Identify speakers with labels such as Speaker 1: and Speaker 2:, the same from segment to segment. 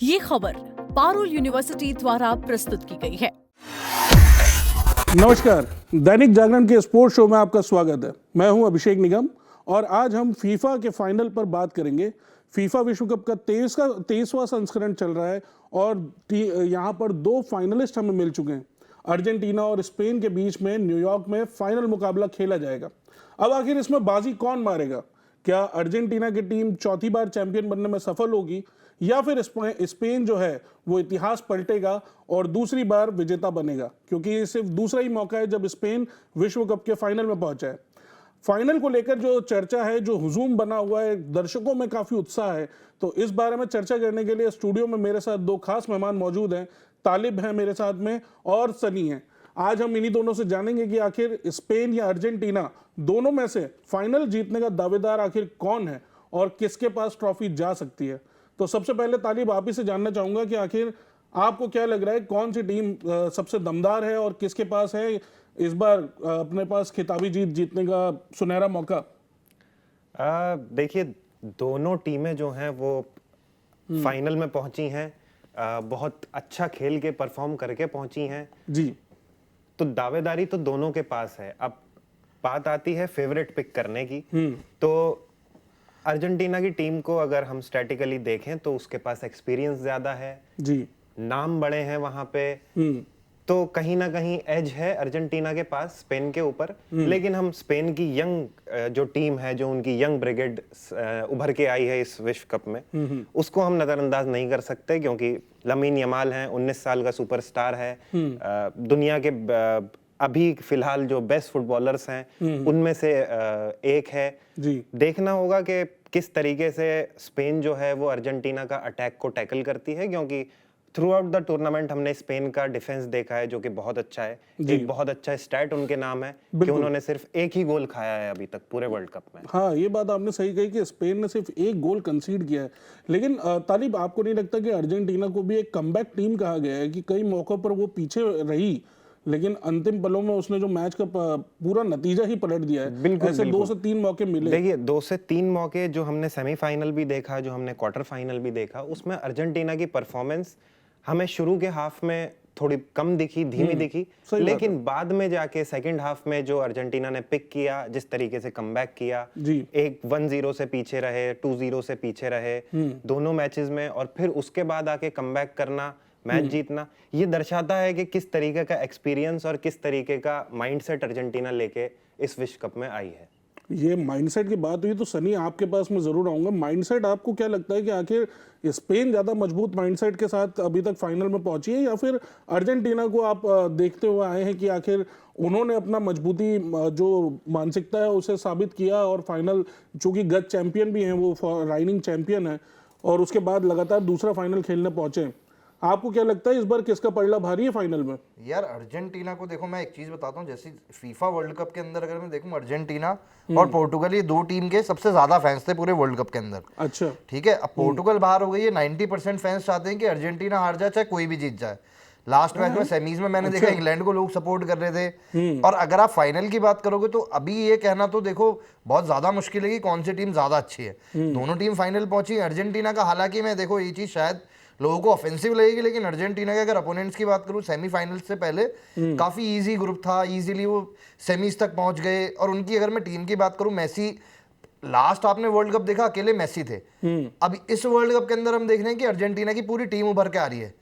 Speaker 1: ये खबर पारुल यूनिवर्सिटी द्वारा प्रस्तुत की गई है।
Speaker 2: नमस्कार, दैनिक जागरण के स्पोर्ट्स शो में आपका स्वागत है। मैं हूं अभिषेक निगम और आज हम फीफा के फाइनल पर बात करेंगे। फीफा विश्व कप का 23वां संस्करण चल रहा है और यहां पर दो फाइनलिस्ट हमें मिल चुके हैं। अर्जेंटीना और स्पेन के बीच में न्यूयॉर्क में फाइनल मुकाबला खेला जाएगा। अब आखिर इसमें बाजी कौन मारेगा? क्या अर्जेंटीना की टीम चौथी बार चैंपियन बनने में सफल होगी या फिर स्पेन जो है वो इतिहास पलटेगा और दूसरी बार विजेता बनेगा? क्योंकि ये सिर्फ दूसरा ही मौका है जब स्पेन विश्व कप के फाइनल में पहुंचा है। फाइनल को लेकर जो चर्चा है, जो हुजूम बना हुआ है, दर्शकों में काफी उत्साह है। तो इस बारे में चर्चा करने के लिए स्टूडियो में मेरे साथ दो खास मेहमान मौजूद हैं। तालिब हैं मेरे साथ में और सनी हैं। आज हम इन्हीं दोनों से जानेंगे कि आखिर स्पेन या अर्जेंटीना दोनों में से फाइनल जीतने का दावेदार आखिर कौन है और किसके पास ट्रॉफी जा सकती है। तो सबसे पहले तालिब, आप ही से जानना चाहूंगा कि आखिर आपको क्या लग रहा है, कौन सी टीम सबसे दमदार है और किसके पास है इस बार अपने पास खिताबी जीतने का सुनहरा मौका?
Speaker 3: देखिए, दोनों टीमें जो हैं वो फाइनल में पहुंची हैं, बहुत अच्छा खेल के परफॉर्म करके पहुंची हैं
Speaker 2: जी।
Speaker 3: तो दावेदारी तो दोनों के पास है। अब बात आती है फेवरेट पिक करने की। तो अर्जेंटीना की टीम को अगर हम स्टैटिकली देखें तो उसके पास एक्सपीरियंस ज्यादा है
Speaker 2: जी,
Speaker 3: नाम बड़े हैं वहां पे, तो कहीं ना कहीं एज है अर्जेंटीना के पास स्पेन के ऊपर। लेकिन हम स्पेन की यंग जो टीम है, जो उनकी यंग ब्रिगेड उभर के आई है इस विश्व कप में, उसको हम नजरअंदाज नहीं कर सकते। क्योंकि लमीन यमाल है, 19 साल का सुपरस्टार है, दुनिया के अभी फिलहाल जो बेस्ट फुटबॉलर्स हैं उनमें से एक है
Speaker 2: जी।
Speaker 3: देखना होगा कि किस तरीके से स्पेन जो है वो अर्जेंटीना का अटैक को टैकल करती है। क्योंकि थ्रू आउट द टूर्नामेंट हमने स्पेन का डिफेंस देखा है जो कि बहुत अच्छा है। एक बहुत अच्छा स्टैट उनके नाम है कि उन्होंने सिर्फ एक ही गोल खाया है अभी तक पूरे वर्ल्ड कप में।
Speaker 2: हाँ, ये बात आपने सही कही कि स्पेन ने सिर्फ एक गोल कंसीड किया है। लेकिन तालिब, आपको नहीं लगता कि अर्जेंटीना को भी एक कमबैक टीम कहा गया है कि कई मौकों पर वो पीछे रही लेकिन अंतिम पलों में उसने जो मैच का पूरा नतीजा ही पलट दिया है?
Speaker 3: बिल्कुल,
Speaker 2: ऐसे
Speaker 3: बिल्कुल।
Speaker 2: 2 से 3 मौके मिले।
Speaker 3: देखिए, 2 से 3 मौके जो हमने सेमीफाइनल भी देखा, जो हमने क्वार्टर फाइनल भी देखा, उसमें अर्जेंटीना की परफॉर्मेंस हमें शुरू के हाफ में थोड़ी कम दिखी, धीमी दिखी। लेकिन बाद में जाके सेकंड हाफ में जो अर्जेंटीना ने पिक किया, जिस तरीके से कमबैक किया, एक 1-0 से पीछे रहे, 2-0 से पीछे रहे दोनों मैचेस में, और फिर उसके बाद आके कमबैक करना, मैच जीतना, ये दर्शाता है कि किस तरीके का एक्सपीरियंस और किस तरीके का माइंडसेट अर्जेंटीना लेके इस विश्व कप में आई है।
Speaker 2: ये माइंडसेट की बात हुई तो सनी, आपके पास मैं जरूर आऊंगा। माइंडसेट आपको क्या लगता है कि आखिर स्पेन ज्यादा मजबूत माइंडसेट के साथ अभी तक फाइनल में पहुंची है या फिर अर्जेंटीना को आप देखते हुए आए हैं कि आखिर उन्होंने अपना मजबूती जो मानसिकता है उसे साबित किया और फाइनल, चूंकि गत चैंपियन भी हैं, वो राइनिंग चैंपियन है और उसके बाद लगातार दूसरा फाइनल खेलने पहुंचे। आपको क्या लगता है इस बार किसका पलड़ा भारी है फाइनल में?
Speaker 4: यार, अर्जेंटीना को देखो, मैं एक चीज बताता हूँ। जैसे फीफा वर्ल्ड कप के अंदर अगर मैं देखूं, अर्जेंटीना और पोर्टुगल, ये दो टीम के सबसे ज्यादा फैंस थे पूरे वर्ल्ड कप के अंदर।
Speaker 2: अच्छा, ठीक
Speaker 4: है। अब पोर्टुगल बाहर हो गई है, 90% फैंस चाहते हैं कि अर्जेंटीना हार जाए, चाहे कोई भी जीत जाए। लास्ट मैच में सेमीज में मैंने देखा इंग्लैंड को लोग सपोर्ट कर रहे थे। और अगर आप फाइनल की बात करोगे तो अभी ये कहना तो देखो बहुत ज्यादा मुश्किल है कि कौन सी टीम ज्यादा अच्छी है। दोनों टीम फाइनल पहुंची। अर्जेंटीना का, हालांकि मैं देखो ये चीज शायद लोगों को ऑफेंसिव लगेगी, लेकिन अर्जेंटीना के अगर अपोनेंट्स की बात करूं, सेमीफाइनल से पहले काफी इजी ग्रुप था, इजीली वो सेमीज तक पहुंच गए। और उनकी अगर मैं टीम की बात करूं, मेसी, लास्ट आपने वर्ल्ड कप देखा, अकेले मेसी थे। अब इस वर्ल्ड कप के अंदर हम देख रहे हैं कि अर्जेंटीना की पूरी टीम उभर के आ रही है।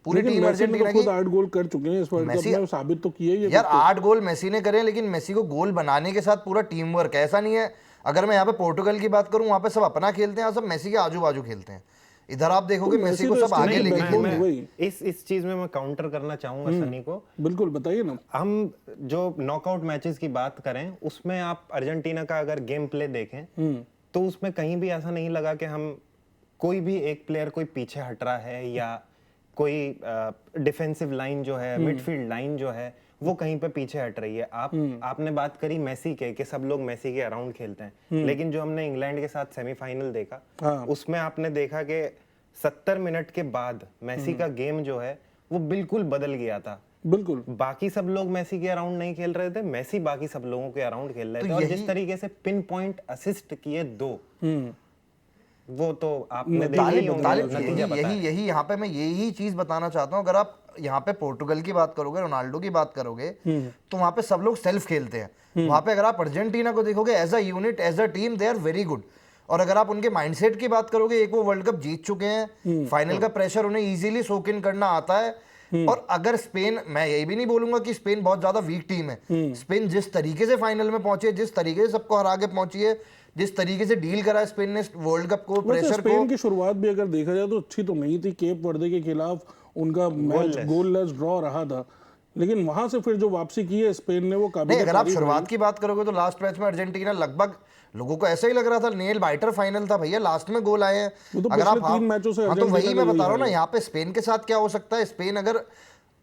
Speaker 4: पूरी टीम अर्जेंटीना की
Speaker 2: 8 गोल कर चुके हैं इस वर्ल्ड कप में, साबित तो किए ही
Speaker 4: यार। 8 गोल मेसी ने करे, लेकिन मेसी को गोल बनाने के साथ पूरा टीम वर्क है, ऐसा नहीं है। अगर मैं यहाँ पे पोर्टुगल की बात करूं, वहां पे सब अपना खेलते हैं और सब मेसी के आजू बाजू खेलते हैं। इधर आप देखोगे मेसी को सब आगे लेके खेलते हैं।
Speaker 3: इस चीज में मैं काउंटर करना चाहूंगा सनी को।
Speaker 2: बिल्कुल, बताइए ना।
Speaker 3: हम जो नॉकआउट मैचेस की बात करें, उसमें आप अर्जेंटीना का अगर गेम प्ले देखें तो उसमें कहीं भी ऐसा नहीं लगा कि हम कोई भी एक प्लेयर कोई पीछे हट रहा है या कोई डिफेंसिव लाइन जो है, मिडफील्ड लाइन जो है, वो कहीं पे पीछे हट रही है। आपने बात करी मेसी के कि सब लोग मेसी के अराउंड खेलते हैं, लेकिन जो हमने इंग्लैंड के साथ सेमीफाइनल देखा, उसमें आपने देखा कि 70 मिनट के बाद मेसी का गेम जो है वो बिल्कुल बदल गया था।
Speaker 2: बिल्कुल,
Speaker 3: बाकी सब लोग मेसी के अराउंड नहीं खेल रहे थे, मेसी बाकी सब लोगों के अराउंड खेल रहे थे। और जिस तरीके से पिन पॉइंट असिस्ट किए 2, वो तो आपने देखा ही होगा, नतीजा पता है।
Speaker 4: यही यहाँ पे मैं यही चीज बताना चाहता हूँ। अगर आप यहाँ पे पोर्टुगल की बात करोगे, रोनाल्डो की बात करोगे, तो वहां पे सब लोग सेल्फ खेलते हैं। वहां पे अगर आप अर्जेंटीना को देखोगे as a unit, as a team, they are very good. और अगर आप उनके माइंडसेट की बात करोगे, एक वो वर्ल्ड कप जीत चुके हैं, फाइनल का प्रेशर उन्हें इजीली सोक इन करना आता है। और अगर स्पेन, मैं यही भी नहीं बोलूंगा कि स्पेन बहुत ज्यादा वीक टीम है। स्पेन जिस तरीके से फाइनल में पहुंची है, जिस तरीके से सबको हरा के पहुंची है, जिस तरीके से डील करा है स्पेन ने वर्ल्ड कप को, प्रेशर को।
Speaker 2: स्पेन की शुरुआत भी अगर देखा जाए तो अच्छी तो नहीं थी। केप वर्दे के खिलाफ उनका मैच गोललेस ड्रॉ रहा था, लेकिन वहां से फिर जो वापसी की है स्पेन ने, वो काबिल
Speaker 4: नहीं, अगर आप शुरुआत की बात करोगे तो लास्ट मैच में अर्जेंटीना लगभग लोगों को ऐसा ही लग रहा था नेल बाइटर फाइनल था भैया, लास्ट में गोल आए हैं।
Speaker 2: तो
Speaker 4: अगर आप
Speaker 2: 3 मैचों से
Speaker 4: हाँ, तो वही मैं बता रहा हूँ ना, यहाँ पे स्पेन के साथ क्या हो सकता है। स्पेन अगर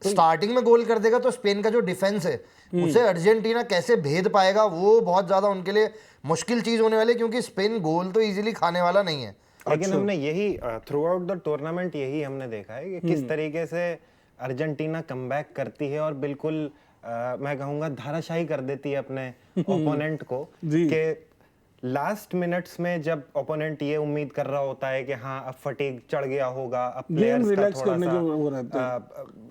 Speaker 4: स्टार्टिंग में गोल कर देगा तो स्पेन का जो डिफेंस है उसे अर्जेंटीना कैसे भेद पाएगा, वो बहुत ज्यादा उनके लिए मुश्किल चीज होने वाली है, क्योंकि स्पेन गोल तो इजीली खाने वाला नहीं है।
Speaker 3: लेकिन हमने यही थ्रू आउट द टूर्नामेंट यही हमने देखा है कि किस तरीके से अर्जेंटीना कमबैक करती है और बिल्कुल मैं कहूंगा धाराशाही कर देती है अपने ओपोनेंट को, कि लास्ट मिनट्स में जब ओपोनेंट ये उम्मीद कर रहा होता है कि हाँ अब फटीग चढ़ गया होगा, अब प्लेयर्स का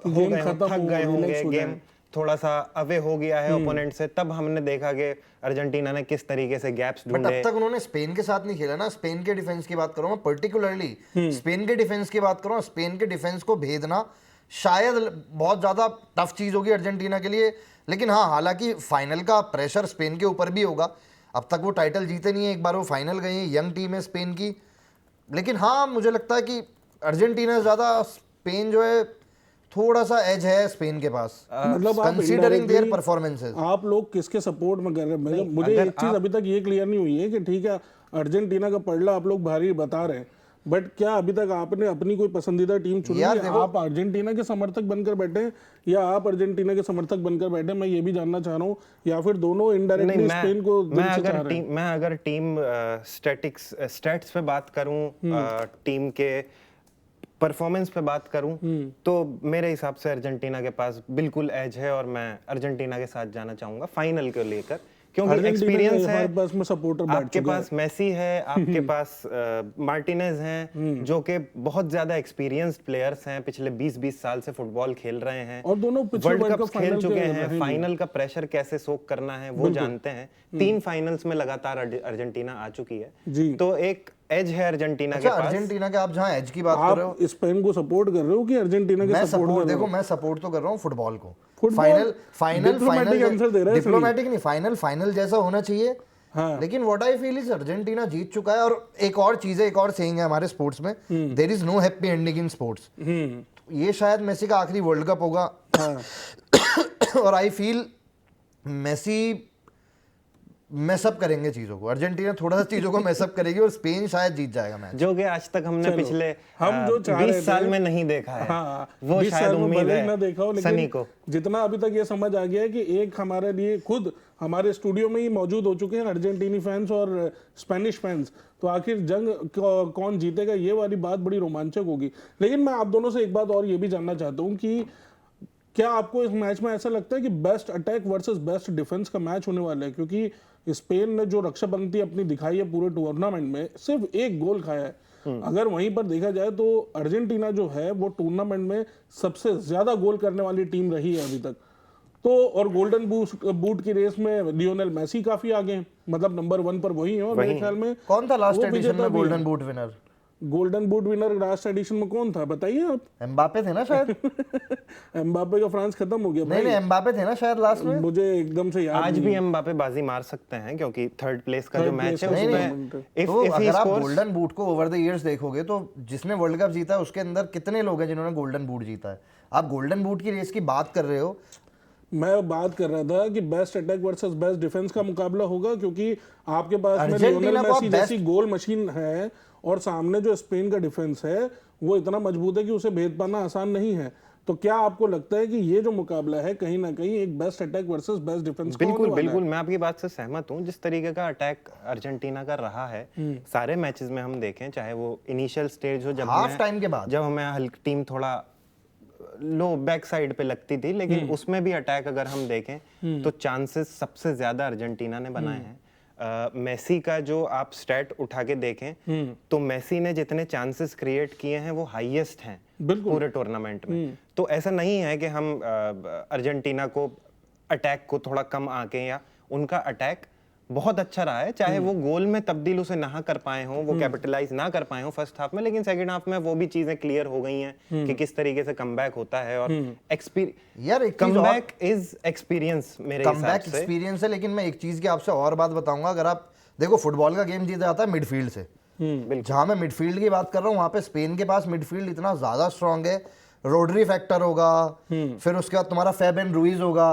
Speaker 3: थोड़ा सा थक गए होंगे, गेम थोड़ा सा अवे हो गया है ओपोनेंट से, तब हमने देखा कि अर्जेंटीना ने किस तरीके से गैप्स ढूंढे।
Speaker 4: बट अब तक उन्होंने स्पेन के साथ नहीं खेला ना। स्पेन के डिफेंस की बात करूं मैं, पर्टिकुलरली स्पेन के डिफेंस की बात करूं, स्पेन के डिफेंस को भेदना शायद बहुत ज्यादा टफ चीज होगी अर्जेंटीना के लिए। लेकिन हाँ, हालांकि फाइनल का प्रेशर स्पेन के ऊपर भी होगा। अब तक वो टाइटल जीते नहीं है, एक बार वो फाइनल गए हैं, यंग टीम है स्पेन की। लेकिन हाँ, मुझे लगता है कि अर्जेंटीना ज्यादा, स्पेन जो है थोड़ा सा एज है स्पेन के पास,
Speaker 2: मतलब
Speaker 4: कंसीडरिंग देयर परफॉर्मेंसेस।
Speaker 2: आप लोग किसके सपोर्ट में कर रहे हैं? मुझे एक चीज अभी तक ये क्लियर नहीं हुई है कि ठीक है अर्जेंटीना का पलड़ा आप लोग भारी बता रहे हैं, बट क्या अभी तक आपने अपनी कोई पसंदीदा टीम चुनी है? आप अर्जेंटीना के समर्थक बनकर बैठे हैं या आप अर्जेंटिना के समर्थक बनकर बैठे, मैं ये भी जानना चाह रहा हूँ, या फिर दोनों इनडायरेक्टली स्पेन को
Speaker 3: मैं अगर टीम स्टैट्स पे बात करूं, टीम के परफॉर्मेंस पे बात करूं, तो मेरे हिसाब से अर्जेंटीना के पास बिल्कुल एज है और मैं अर्जेंटिना के साथ जाना चाहूंगा फाइनल को लेकर, क्योंकि एक्सपीरियंस है। आपके पास मेसी है, आपके पास मार्टिनेज हैं, जो कि बहुत ज्यादा एक्सपीरियंस्ड प्लेयर्स हैं, पिछले 20-20 साल से फुटबॉल खेल रहे हैं और दोनों वर्ल्ड कप खेल चुके हैं, फाइनल का प्रेशर कैसे सोक करना है वो जानते हैं। 3 फाइनल्स में लगातार अर्जेंटीना आ चुकी है, तो एक एज है अर्जेंटीना के पास।
Speaker 4: अर्जेंटिना के आप जहां एज की बात कर रहे हो,
Speaker 2: स्पेन को सपोर्ट कर रहे हो कि अर्जेंटिना के सपोर्ट कर रहे हो?
Speaker 4: देखो, मैं सपोर्ट तो कर रहा हूं फुटबॉल को। फाइनल डिप्लोमेटिक नहीं, फाइनल जैसा होना चाहिए। हाँ। लेकिन what I feel is Argentina जीत चुका है। और एक और चीज है, एक और सेइंग है हमारे स्पोर्ट्स में, there is no happy ending in sports. ये शायद मेसी का आखिरी वर्ल्ड कप होगा। हाँ। और आई फील मेसी मैसअप करेंगे चीजों को, अर्जेंटीना थोड़ा सा चीजों को मैसअप करेगी और स्पेन शायद जीत जाएगा मैच,
Speaker 3: जो कि आज तक हमने पिछले 20 साल में नहीं देखा है।
Speaker 2: हाँ,
Speaker 3: वो शायद उम्मीद है
Speaker 2: ना देखा हो, लेकिन को जितना अभी तक ये समझ आ गया है कि एक हमारे लिए खुद हमारे स्टूडियो में ही मौजूद हो चुके हैं अर्जेंटीनी फैंस और स्पेनिश फैंस, तो आखिर जंग कौन जीतेगा ये वाली बात बड़ी रोमांचक होगी। लेकिन मैं आप दोनों से एक बात और ये भी जानना चाहता हूँ कि क्या आपको इस मैच में ऐसा लगता है कि best attack versus best defence का मैच होने वाला है? क्योंकि स्पेन ने जो रक्षा पंक्ति अपनी दिखाई है पूरे टूर्नामेंट में, सिर्फ 1 गोल खाया है। अगर वहीं पर देखा जाए तो अर्जेंटीना जो है वो टूर्नामेंट में सबसे ज्यादा गोल करने वाली टीम रही है अभी तक। तो और गोल्डन बूट की रेस में लियोनेल मेसी काफी आगे हैं, मतलब नंबर 1 पर वही है। और मेरे ख्याल में
Speaker 4: कौन था लास्ट एडिशन में golden boot winner?
Speaker 2: Golden boot winner last addition में कौन था बताइए आप?
Speaker 4: एम्बापे थे ना शायद।
Speaker 2: एम्बापे का फ्रांस खत्म हो गया।
Speaker 4: नहीं, एम्बापे थे ना शायद लास्ट में,
Speaker 2: मुझे एकदम से याद।
Speaker 3: आज भी एम्बापे बाजी मार सकते हैं, क्योंकि 3rd प्लेस का जो मैच है उसमें
Speaker 4: तो अगर आप गोल्डन बूट को ओवर द इयर्स देखोगे तो जिसने वर्ल्ड कप जीता है उसके अंदर कितने लोग हैं जिन्होंने गोल्डन बूट जीता है? आप गोल्डन बूट की रेस की बात कर रहे हो।
Speaker 2: मैं बात कर रहा था कि best attack versus best defence का मुकाबला होगा, क्योंकि आपके पास में लियोनेल मेसी जैसी गोल मशीन है और सामने जो स्पेन का डिफेंस है वो इतना मजबूत है कि उसे भेद पाना आसान नहीं है। तो क्या आपको लगता है कि ये जो मुकाबला है कहीं ना कहीं एक best attack versus best defence का?
Speaker 3: बिल्कुल मैं आपकी बात से सहमत हूं। जिस तरीके का अटैक अर्जेंटीना का रहा है सारे मैचेस में, हम देखें चाहे वो इनिशियल स्टेज हो, जब
Speaker 4: हाफ टाइम के बाद
Speaker 3: जब हमें हल्की टीम थोड़ा लो बैक साइड पे लगती थी, लेकिन उसमें भी अटैक अगर हम देखें तो चांसेस सबसे ज्यादा अर्जेंटीना ने बनाए हैं। मेसी का जो आप स्टैट उठा के देखें तो मेसी ने जितने चांसेस क्रिएट किए हैं वो हाईएस्ट हैं पूरे टूर्नामेंट में। तो ऐसा नहीं है कि हम अर्जेंटीना को अटैक को थोड़ा कम आके, या उनका अटैक बहुत अच्छा रहा है, चाहे वो गोल में तब्दील उसे ना कर पाए हों, वो कैपिटलाइज ना कर पाए हों फर्स्ट हाफ में, लेकिन सेकंड हाफ में वो भी चीजें क्लियर हो गई हैं कि किस तरीके से कमबैक होता है। और
Speaker 4: यार एक
Speaker 3: कमबैक इज एक्सपीरियंस मेरे हिसाब से।
Speaker 4: कमबैक एक्सपीरियंस है, लेकिन मैं एक चीज की आपसे और बात बताऊंगा। अगर आप देखो फुटबॉल का गेम जीता जाता है मिडफील्ड से, जहां मैं मिडफील्ड की बात कर रहा हूँ वहां पे स्पेन के पास मिडफील्ड इतना ज्यादा स्ट्रांग है। रोड्री फैक्टर होगा, फिर उसके बाद तुम्हारा फैबियन रूइज होगा।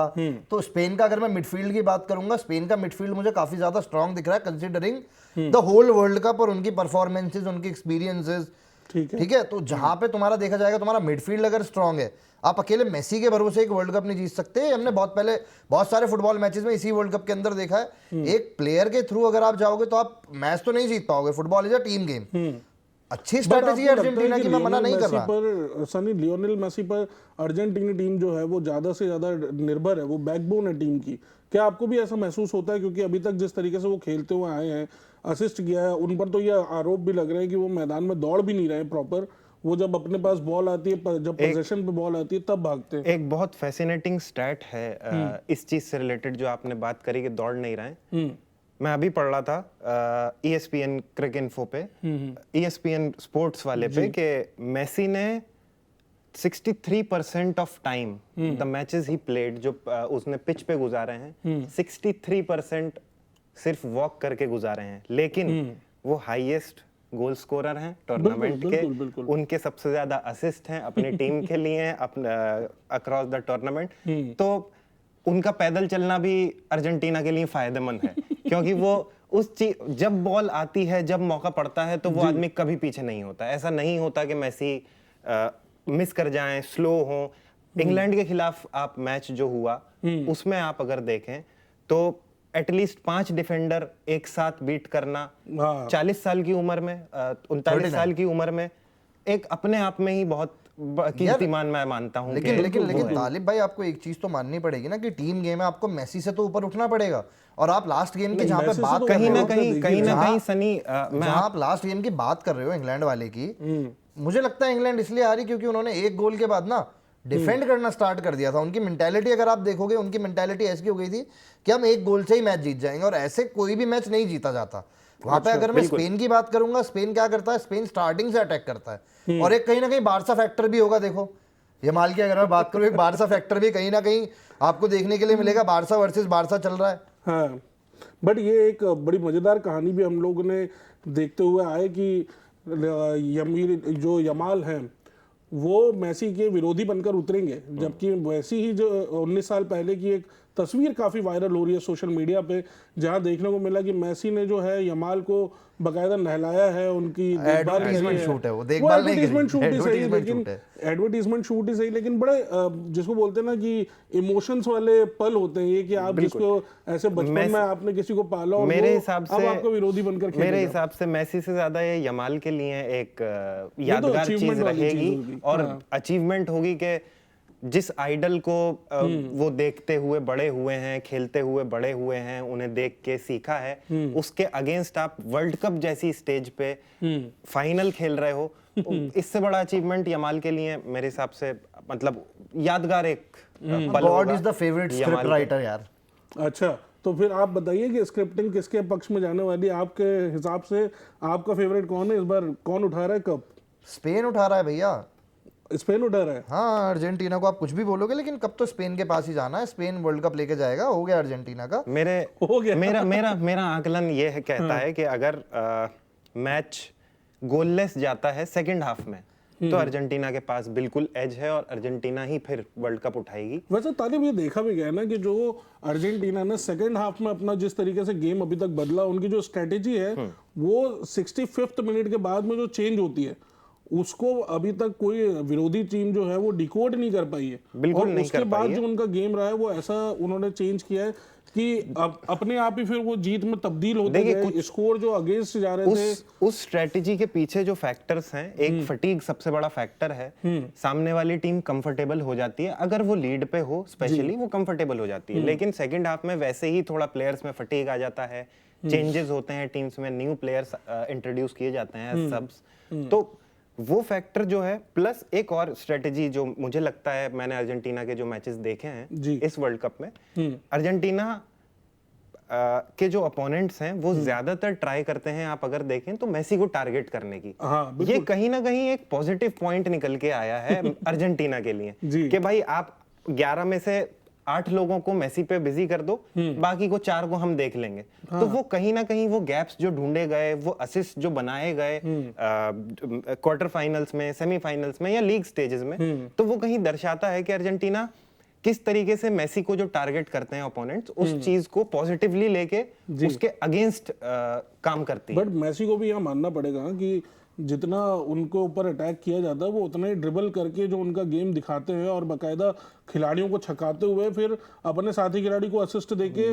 Speaker 4: तो स्पेन का अगर मैं मिडफील्ड की बात करूंगा, स्पेन का मिडफील्ड मुझे काफी ज्यादा स्ट्रांग दिख रहा है considering the whole world cup और उनकी परफॉर्मेंसेस, उनकी एक्सपीरियंसेस। ठीक है, तो जहां पे तुम्हारा देखा जाएगा तुम्हारा मिडफील्ड अगर स्ट्रांग है, आप अकेले मेसी के भरोसे एक वर्ल्ड कप नहीं जीत सकते। हमने बहुत पहले बहुत सारे फुटबॉल मैचेस में इसी वर्ल्ड कप के अंदर देखा है, एक प्लेयर के थ्रू अगर आप जाओगे तो आप मैच तो नहीं जीत पाओगे। Football is a team game. अच्छी स्ट्रेटेजी है अर्जेंटीना की, मैं मना नहीं कर रहा।
Speaker 2: पर सनी, लियोनेल मेसी पर अर्जेंटीनी टीम जो है वो ज्यादा से ज्यादा निर्भर है, वो बैकबोन है टीम की। क्या आपको भी ऐसा महसूस होता है? क्योंकि अभी तक जिस तरीके से वो खेलते हुए आए हैं, असिस्ट किया है, उन पर तो ये आरोप भी लग रहे हैं कि वो मैदान में दौड़ भी नहीं रहे प्रॉपर। वो जब अपने पास बॉल आती है, जब पोजीशन पे बॉल आती है तब भागते हैं।
Speaker 3: एक बहुत फैसिनेटिंग स्टैट है इस चीज से रिलेटेड जो आपने बात करी कि दौड़ नहीं रहे हैं। मैं अभी पढ़ रहा था ESPN क्रिक इन्फो पे, ESPN स्पोर्ट्स वाले पे, कि मेसी ने 63% of time the matches he played जो उसने पिच पे गुजारे हैं 63% सिर्फ वॉक करके गुजारे हैं, लेकिन वो हाईएस्ट गोल स्कोरर हैं टूर्नामेंट के। उनके सबसे ज्यादा असिस्ट हैं अपनी टीम के लिए अक्रॉस द टूर्नामेंट। तो उनका पैदल चलना भी अर्जेंटीना के लिए फायदेमंद है, क्योंकि वो उस चीज, जब बॉल आती है, जब मौका पड़ता है, तो वो आदमी कभी पीछे नहीं होता। ऐसा नहीं होता कि मेसी मिस कर जाएं, स्लो हो। इंग्लैंड के खिलाफ आप मैच जो हुआ उसमें आप अगर देखें तो एटलीस्ट 5 डिफेंडर एक साथ बीट करना 40 साल की उम्र में, 39 साल की उम्र में, एक अपने आप में ही बहुत कीर्तिमान मैं मानता हूं।
Speaker 4: लेकिन तालिब भाई, आपको एक चीज तो माननी पड़ेगी ना कि टीम गेम है, आपको मेसी से तो ऊपर उठना पड़ेगा। और आप लास्ट गेम की जहां पे बात
Speaker 3: कहीं ना कहीं सनी,
Speaker 4: जहां आप लास्ट गेम की बात कर रहे हो इंग्लैंड वाले की, मुझे लगता है इंग्लैंड इसलिए हारी क्योंकि उन्होंने एक गोल के बाद ना डिफेंड करना स्टार्ट कर दिया था। उनकी मेंटालिटी अगर आप देखोगे, उनकी मेंटालिटी ऐसी हो गई थी कि हम एक गोल से ही मैच जीत जाएंगे, और ऐसे कोई भी मैच नहीं जीता जाता। वहां पे अगर मैं स्पेन की बात करूंगा, स्पेन क्या करता है, स्पेन स्टार्टिंग से अटैक करता है, और एक कहीं ना कहीं बारसा फैक्टर भी होगा। देखो यमाल की अगर मैं बात करूं, एक बारसा फैक्टर भी कहीं ना कहीं आपको देखने के लिए मिलेगा। बारसा वर्सेस बारसा चल रहा है।
Speaker 2: हाँ, बट ये एक बड़ी मजेदार कहानी भी हम लोगों ने देखते हुए आए कि जो यमाल हैं वो मेसी के विरोधी बनकर उतरेंगे, जबकि वैसी ही जो 19 साल पहले की एक तस्वीर काफी वायरल हो रही है सोशल मीडिया पे, जहां देखने को मिला कि मेसी ने जो है यमाल को बकायदा नहलाया है, उनकी
Speaker 4: एडवर्टाइजमेंट शूट है, वो देखभाल नहीं
Speaker 2: एडवर्टाइजमेंट शूट ही सही, लेकिन एडवर्टाइजमेंट शूट ही सही, लेकिन बड़े जिसको बोलते हैं ना कि इमोशंस वाले पल होते हैं ये, कि आप जिसको ऐसे बचपन में आपने किसी को पाला और
Speaker 3: मेरे हिसाब से
Speaker 2: आपका विरोधी बनकर खेलेगा।
Speaker 3: मेरे हिसाब से मेसी से ज्यादा ये यमाल के लिए एक यादगार चीज रहेगी और अचीवमेंट होगी कि जिस आइडल को वो देखते हुए बड़े हुए हैं, खेलते हुए बड़े हुए हैं, उन्हें देख के सीखा है, उसके अगेंस्ट आप वर्ल्ड कप जैसी स्टेज पे फाइनल खेल रहे हो, इससे बड़ा अचीवमेंट यमाल के लिए मेरे हिसाब से मतलब यादगार एक पल होगा।
Speaker 4: God is the favourite script writer यार।
Speaker 2: अच्छा, तो फिर आप बताइए कि स्क्रिप्टिंग किसके पक्ष में जाने वाली है आपके हिसाब से? आपका फेवरेट कौन है इस बार? कौन उठा रहा है कप?
Speaker 4: स्पेन उठा रहा है भैया,
Speaker 2: स्पेन उठा रहा है।
Speaker 4: हाँ, अर्जेंटीना को आप कुछ भी बोलोगे, लेकिन कब तो स्पेन के पास ही जाना है। स्पेन वर्ल्ड कप लेके जाएगा। हो गया अर्जेंटीना का।
Speaker 3: मेरा आकलन ये है, कहता है कि अगर मैच गोललेस जाता है सेकंड हाफ में तो अर्जेंटीना के पास बिल्कुल एज है और अर्जेंटीना ही फिर वर्ल्ड कप उठाएगी।
Speaker 2: वैसे तालिब, ये देखा भी गया ना कि जो अर्जेंटीना ने सेकंड हाफ में अपना जिस तरीके से गेम अभी तक बदला, उनकी जो स्ट्रेटेजी है वो 65th मिनट के बाद में जो चेंज होती है उसको अभी तक कोई विरोधी टीम जो है वो डिकोड नहीं कर पाई है।
Speaker 3: बिल्कुल नहीं
Speaker 2: उसके बाद जो उनका गेम रहा है वो ऐसा उन्होंने चेंज किया है कि अब अपने आप ही फिर वो जीत में तब्दील होते गए। स्कोर जो अगेंस्ट जा रहे थे,
Speaker 3: उस स्ट्रेटेजी के पीछे जो फैक्टर्स हैं, एक फटीग सबसे बड़ा फैक्टर है। सामने वाली टीम कंफर्टेबल हो जाती है अगर वो लीड पे हो, स्पेशली वो कंफर्टेबल हो जाती है, लेकिन सेकंड हाफ में वैसे ही थोड़ा प्लेयर्स में फटीग आ जाता है, चेंजेस होते हैं टीम्स में, न्यू प्लेयर्स इंट्रोड्यूस किए जाते हैं सब्स, तो वो फैक्टर जो है, प्लस एक और स्ट्रेटेजी जो मुझे लगता है, मैंने अर्जेंटीना के जो मैचेस देखे हैं इस वर्ल्ड कप में, अर्जेंटीना के जो अपोनेंट्स हैं वो ज्यादातर ट्राई करते हैं, आप अगर देखें तो मेसी को टारगेट करने की। ये कहीं ना कहीं एक पॉजिटिव पॉइंट निकल के आया है अर्जेंटीना के लिए कि भाई आप 11 में से 8 लोगों को मेसी पे बिजी कर दो, बाकी को 4 को हम देख लेंगे। तो वो कहीं ना कहीं वो गैप्स जो ढूंढे गए, वो असिस्ट जो बनाए गए क्वार्टर फाइनल्स में, सेमीफाइनल्स में या लीग स्टेजेस में, तो वो कहीं दर्शाता है कि अर्जेंटीना किस तरीके से मेसी को जो टारगेट करते हैं ओपोनेंट्स, उस चीज को पॉजिटिवली लेके उसके अगेंस्ट काम करती है।
Speaker 2: बट मेसी को भी यहाँ मानना पड़ेगा कि जितना उनको ऊपर अटैक किया जाता है, वो उतना ही ड्रिबल करके जो उनका गेम दिखाते हैं और बाकायदा खिलाड़ियों को छकाते हुए फिर अपने साथी खिलाड़ी को असिस्ट देके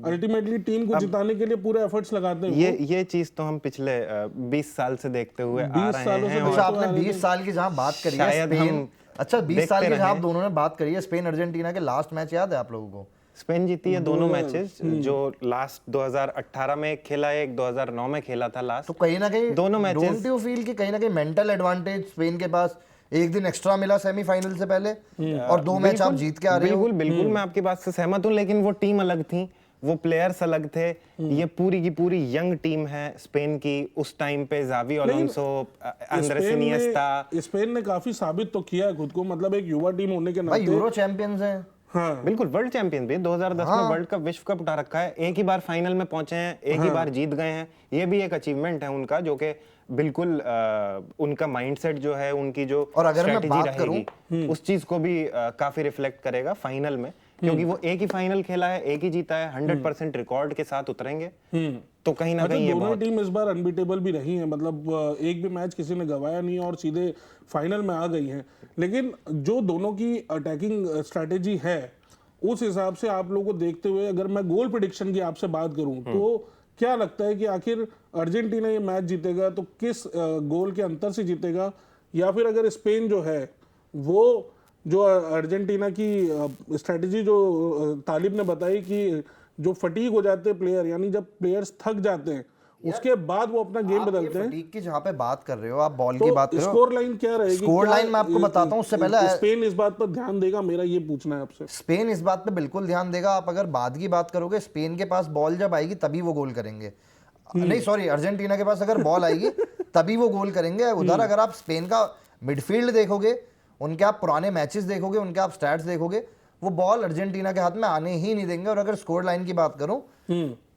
Speaker 2: अल्टीमेटली टीम को जिताने के लिए पूरे एफर्ट्स लगाते हैं।
Speaker 3: ये चीज तो हम पिछले 20 साल से देखते हुए आ रहे हैं।
Speaker 4: अच्छा, आपने 20 साल की जहाँ बात करी है स्पेन, अच्छा 20 साल की जहाँ आप दोनों ने बात करी है स्पेन अर्जेंटीना के, लास्ट मैच याद है आप लोगों को?
Speaker 3: स्पेन जीती है दोनों मैचेस, जो लास्ट 2018 में खेला है, एक 2009 में खेला था लास्ट।
Speaker 4: तो कहीं ना कहीं
Speaker 3: दोनों मैचेस,
Speaker 4: डोंट यू फील कि कहीं ना कहीं मेंटल एडवांटेज स्पेन के पास एक दिन एक्स्ट्रा मिला सेमीफाइनल से पहले, और 2 मैच आप जीत के आ रहे हो?
Speaker 3: बिल्कुल मैं आपकी बात से सहमत हूं, लेकिन वो टीम अलग थी, वो प्लेयर्स अलग थे। ये पूरी की पूरी यंग टीम है स्पेन की। उस टाइम पे जावी अलोंसो, अंद्रेस इनिएस्टा,
Speaker 2: स्पेन ने काफी साबित तो किया है खुद को, मतलब एक युवा टीम होने के नाते
Speaker 4: यूरो चैंपियंस हैं।
Speaker 2: हाँ,
Speaker 3: बिल्कुल वर्ल्ड चैंपियन भी 2010 में वर्ल्ड कप, विश्व कप उठा रखा है, एक ही बार फाइनल में पहुंचे हैं, एक ही बार जीत गए हैं। ये भी एक अचीवमेंट है उनका, जो कि बिल्कुल उनका माइंडसेट जो है, उनकी जो
Speaker 4: और अगर मैं
Speaker 3: स्ट्रेटजी
Speaker 4: बात
Speaker 3: रहेगी उस चीज को भी काफी रिफ्लेक्ट करेगा फाइनल में, क्योंकि वो एक ही फाइनल खेला है, एक ही जीता है, 100% रिकॉर्ड के साथ उतरेंगे। तो कहीं ना कहीं ये
Speaker 2: दोनों टीम इस बार अनबीटेबल भी रही है, मतलब एक भी मैच किसी ने गवाया नहीं और सीधे फाइनल में आ गई हैं। लेकिन जो दोनों की अटैकिंग स्ट्रेटेजी है, उस हिसाब से आप लोगों को देखते हुए अगर मैं गोल प्रेडिक्शन की आपसे बात करूं, तो क्या लगता है कि आखिर अर्जेंटीना ये मैच जीतेगा तो किस गोल के अंतर से जीतेगा, या फिर अगर स्पेन जो है वो जो अर्जेंटीना की स्ट्रेटेजी जो तालिब ने बताई कि जो फटीग हो जाते हैं प्लेयर, यानी जब प्लेयर्स थक जाते हैं उसके बाद वो अपना गेम बदलते हैं।
Speaker 4: फटीग की जहाँ पे बात कर रहे हो आप, बॉल
Speaker 2: तो
Speaker 4: की बात कर रहे हो,
Speaker 2: स्कोर लाइन क्या रहेगी?
Speaker 4: स्कोर लाइन मैं आपको बताता हूँ उससे पहले।
Speaker 2: स्पेन इस बात पर ध्यान देगा, मेरा ये पूछना है आपसे।
Speaker 4: स्पेन इस बात पे बिल्कुल ध्यान देगा। आप अगर बाद की बात करोगे, स्पेन के पास बॉल जब आएगी तभी वो गोल करेंगे। नहीं सॉरी, अर्जेंटीना के पास अगर बॉल आएगी तभी वो गोल करेंगे। उधर अगर आप स्पेन का मिडफील्ड देखोगे, उनके आप पुराने मैचेस देखोगे, उनके आप स्टैट्स देखोगे, वो बॉल अर्जेंटीना के हाथ में आने ही नहीं देंगे। और अगर स्कोर लाइन की बात करूं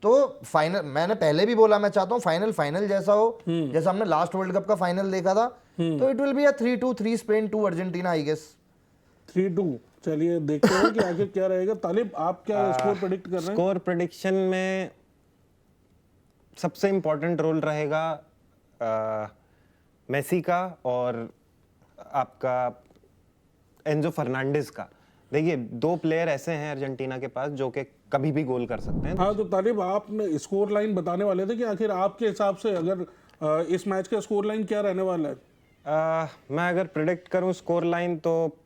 Speaker 4: तो फाइनल, मैंने पहले भी बोला, मैं चाहता हूं फाइनल जैसा हो जैसा हमने लास्ट वर्ल्ड कप का फाइनल देखा था। तो it will be a 3-2, 3 Spain 2 Argentina, I guess
Speaker 2: 3-2। चलिए देखते हैं कि आगे क्या रहेगा। तालिब, आप क्या स्कोर प्रेडिक्ट कर रहे हैं?
Speaker 3: स्कोर प्रेडिक्शन में सबसे इंपॉर्टेंट रोल रहेगा मेसी का और आपका एंजो फर्नांडिस का। देखिए, 2 प्लेयर ऐसे हैं अर्जेंटीना के पास जो कि कभी भी गोल कर सकते हैं।
Speaker 2: हाँ, तो तालिब आपने स्कोर लाइन बताने वाले थे कि आखिर आपके हिसाब से अगर इस मैच का स्कोर लाइन क्या रहने वाला है?
Speaker 3: मैं अगर प्रेडिक्ट करूं स्कोर लाइन, तो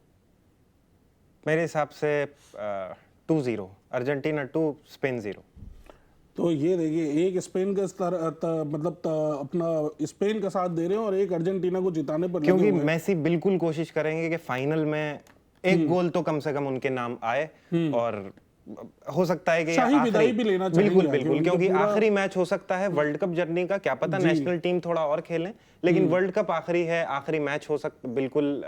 Speaker 3: मेरे हिसाब से 2-0 अर्जेंटीना 2 स्पेन 0।
Speaker 2: तो ये देखिए, एक स्पेन का अपना स्पेन का साथ दे रहे हैं और एक अर्जेंटीना को जिताने पर लगे
Speaker 3: क्योंकि
Speaker 2: हुए हैं।
Speaker 3: मेसी बिल्कुल कोशिश करेंगे कि फाइनल में एक गोल तो कम से कम उनके नाम आए, और हो सकता है कि
Speaker 2: शाही विदाई भी लेना चाहेंगे।
Speaker 3: बिल्कुल, क्योंकि आखिरी मैच हो सकता है वर्ल्ड कप जर्नी का, क्या पता नेशनल टीम थोड़ा और खेलें, लेकिन वर्ल्ड कप आखिरी है, आखिरी मैच हो सकता, बिल्कुल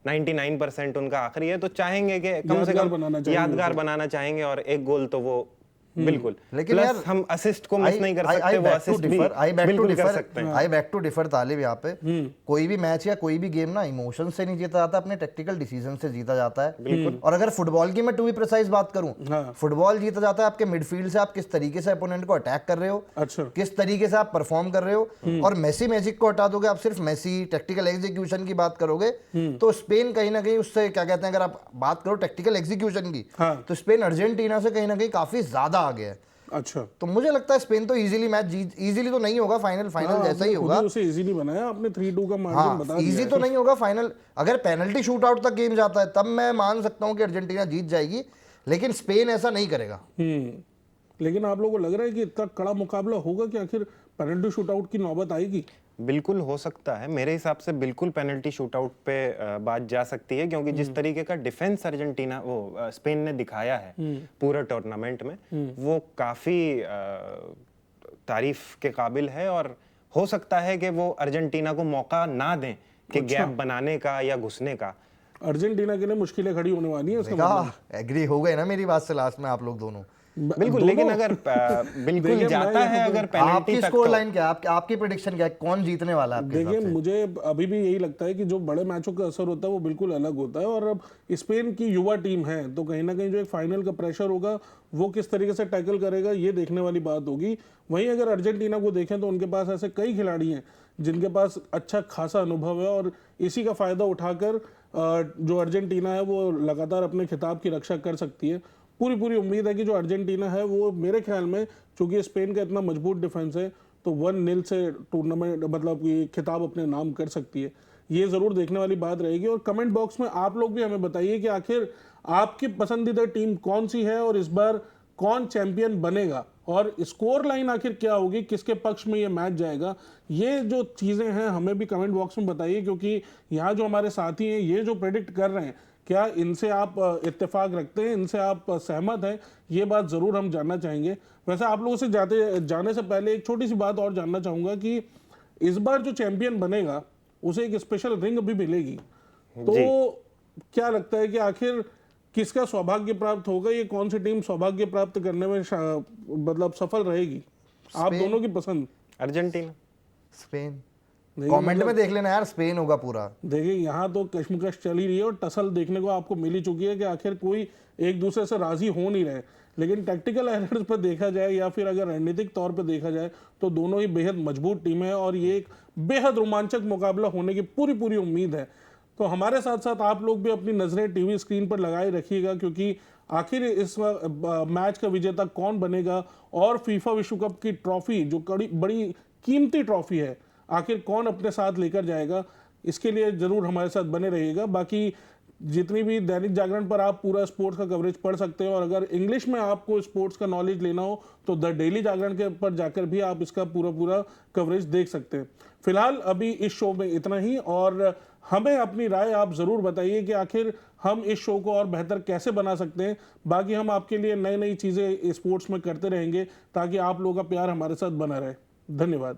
Speaker 3: 99% उनका आखिरी है, तो चाहेंगे कि कम से कम यादगार बनाना चाहेंगे, और एक गोल तो वो बिल्कुल।
Speaker 4: लेकिन
Speaker 3: प्लस
Speaker 4: यार,
Speaker 3: हम असिस्ट को मिस नहीं कर सकते, वो असिस्ट भी बिल्कुल कर सकते हैं।
Speaker 4: आई बैक टू डिफर तालिब यहाँ पे। कोई भी मैच या कोई भी गेम ना इमोशन से नहीं जीता जाता, अपने टेक्टिकल डिसीजन से जीता जाता है। बिल्कुल। और अगर फुटबॉल की मैं टू बी प्रिसाइज बात करूं, फुटबॉल जीता जाता है आपके मिडफील्ड से, आप किस तरीके से अपोनेंट को अटैक कर रहे हो,
Speaker 2: अच्छा,
Speaker 4: किस तरीके से आप परफॉर्म कर रहे हो। और मेसी मैजिक को हटा दोगे, आप सिर्फ मेसी टेक्टिकल एग्जीक्यूशन की बात करोगे, तो स्पेन कहीं ना कहीं उससे, क्या कहते हैं, अगर आप बात करो टेक्टिकल एग्जीक्यूशन की, तो स्पेन अर्जेंटीना से कहीं ना कहीं काफी ज्यादा आगे है।
Speaker 2: अच्छा,
Speaker 4: तो मुझे लगता है स्पेन तो इजीली मैच जीत, इजीली तो नहीं होगा, फाइनल जैसा ही होगा।
Speaker 2: उसे इजी नहीं बनाया आपने, 3-2 का मार्जिन बता दिया।
Speaker 4: इजी तो नहीं होगा फाइनल। अगर पेनल्टी शूट आउट तक गेम जाता है तब मैं मान सकता हूं कि अर्जेंटीना जीत जाएगी, लेकिन स्पेन ऐसा नहीं करेगा।
Speaker 2: लेकिन आप लोगों को लग रहा है कि इतना कड़ा मुकाबला होगा कि आखिर पेनल्टी शूटआउट की नौबत आएगी?
Speaker 3: बिल्कुल हो सकता है, मेरे हिसाब से बिल्कुल पेनल्टी शूटआउट पे बात जा सकती है, क्योंकि जिस तरीके का डिफेंस अर्जेंटीना स्पेन ने दिखाया है पूरा टूर्नामेंट में, वो काफी तारीफ के काबिल है। और हो सकता है कि वो अर्जेंटीना को मौका ना दें कि गैप बनाने का या घुसने का।
Speaker 2: अर्जेंटीना के लिए मुश्किलें खड़ी होने वाली है इसका मतलब।
Speaker 4: एग्री हो गए ना मेरी बात से लास्ट में आप लोग दोनों?
Speaker 3: बिल्कुल, लेकिन अगर बिल्कुल जाता है अगर पेनल्टी
Speaker 4: आपकी
Speaker 3: तक,
Speaker 4: स्कोर लाइन क्या है? आपकी प्रेडिक्शन क्या है? कौन जीतने वाला है आपके हिसाब
Speaker 2: देखिए,
Speaker 4: से?
Speaker 2: मुझे अभी भी यही लगता है कि जो बड़े मैचों का असर होता है वो बिल्कुल अलग होता है। और अब स्पेन की युवा टीम है, तो कहीं ना कहीं जो एक फाइनल का प्रेशर होगा वो किस तरीके से टैकल करेगा ये देखने वाली बात होगी। वहीं अगर अर्जेंटीना को देखें तो उनके पास ऐसे कई खिलाड़ी हैं जिनके पास अच्छा खासा अनुभव है, और इसी का फायदा उठाकर जो अर्जेंटीना है वो लगातार अपने खिताब की रक्षा कर सकती है। पूरी उम्मीद है कि जो अर्जेंटीना है वो, मेरे ख्याल में चूंकि स्पेन का इतना मजबूत डिफेंस है, तो 1-0 से टूर्नामेंट मतलब ये खिताब अपने नाम कर सकती है। ये जरूर देखने वाली बात रहेगी। और कमेंट बॉक्स में आप लोग भी हमें बताइए कि आखिर आपकी पसंदीदा टीम कौन सी है और इस बार कौन चैंपियन बनेगा, और स्कोर लाइन आखिर क्या होगी, किसके पक्ष में ये मैच जाएगा। ये जो चीज़ें हैं हमें भी कमेंट बॉक्स में बताइए, क्योंकि यहाँ जो हमारे साथी हैं ये जो प्रेडिक्ट कर रहे हैं, क्या इनसे आप इत्तेफाक रखते हैं, इनसे आप सहमत हैं, ये बात ज़रूर हम जानना चाहेंगे। वैसे आप लोगों से जाने से पहले एक छोटी सी बात और जानना चाहूँगा कि इस बार जो चैंपियन बनेगा उसे एक स्पेशल रिंग भी मिलेगी, तो क्या लगता है कि आखिर किसका सौभाग्य प्राप्त होगा? ये कौन सी टीम सौभाग्य प्राप्त करने में मतलब सफल रहेगी? आप दोनों की पसंद?
Speaker 3: Argentina,
Speaker 4: Spain. कमेंट में देख लेना यार, स्पेन होगा पूरा।
Speaker 2: देखिए, यहाँ तो कश्मकश चल ही रही है और टसल देखने को आपको मिल ही चुकी है कि आखिर कोई एक दूसरे से राजी हो नहीं रहे। लेकिन टैक्टिकल एरर्स पर देखा जाए या फिर अगर रणनीतिक तौर पर देखा जाए तो दोनों ही बेहद मजबूत टीम है, और ये एक बेहद रोमांचक मुकाबला होने की पूरी उम्मीद है। तो हमारे साथ साथ आप लोग भी अपनी नजरें टीवी स्क्रीन पर लगाए रखिएगा, क्योंकि आखिर इस मैच का विजेता कौन बनेगा और फीफा विश्व कप की ट्रॉफी, जो बड़ी कीमती ट्रॉफी है, आखिर कौन अपने साथ लेकर जाएगा, इसके लिए जरूर हमारे साथ बने रहिएगा। बाकी जितनी भी दैनिक जागरण पर आप पूरा स्पोर्ट्स का कवरेज पढ़ सकते हो, और अगर इंग्लिश में आपको स्पोर्ट्स का नॉलेज लेना हो तो द डेली जागरण के पर जाकर भी आप इसका पूरा कवरेज देख सकते हैं। फिलहाल अभी इस शो में इतना ही, और हमें अपनी राय आप ज़रूर बताइए कि आखिर हम इस शो को और बेहतर कैसे बना सकते हैं। बाकी हम आपके लिए नई चीज़ें स्पोर्ट्स में करते रहेंगे ताकि आप लोगों का प्यार हमारे साथ बना रहे। धन्यवाद।